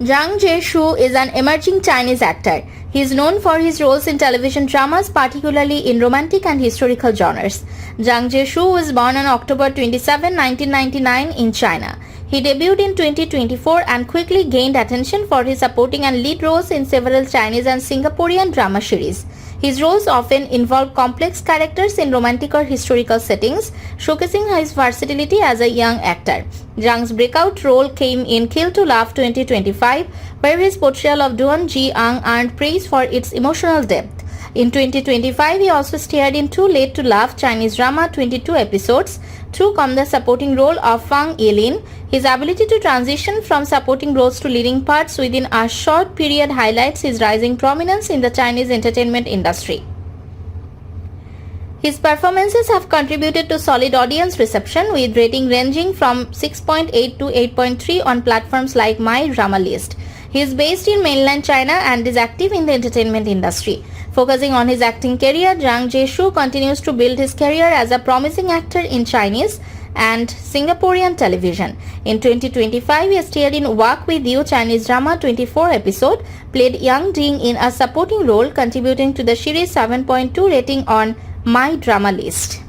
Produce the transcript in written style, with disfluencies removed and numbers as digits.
Zhang Zhe Xu is an emerging Chinese actor. He is known for his roles in television dramas, particularly in romantic and historical genres. Zhang Zhe Xu was born on October 27, 1999 in China. He debuted in 2024 and quickly gained attention for his supporting and lead roles in several Chinese and Singaporean drama series. His roles often involve complex characters in romantic or historical settings, showcasing his versatility as a young actor. Zhang's breakout role came in Kill to Laugh 2025, where his portrayal of Duan Jiang earned praise for its emotional depth. In 2025, he also starred in Too Late to Laugh Chinese drama 22 episodes, took on the supporting role of Fang Yilin. His ability to transition from supporting roles to leading parts within a short period highlights his rising prominence in the Chinese entertainment industry. His performances have contributed to solid audience reception, with rating ranging from 6.8 to 8.3 on platforms like My Drama List. He is based in mainland China and is active in the entertainment industry. Focusing on his acting career, Zhang Zhe Xu continues to build his career as a promising actor in Chinese and Singaporean television. In 2025, he starred in Walk With You Chinese drama 24 episode, played Yang Ding in a supporting role, contributing to the series 7.2 rating on My Drama List.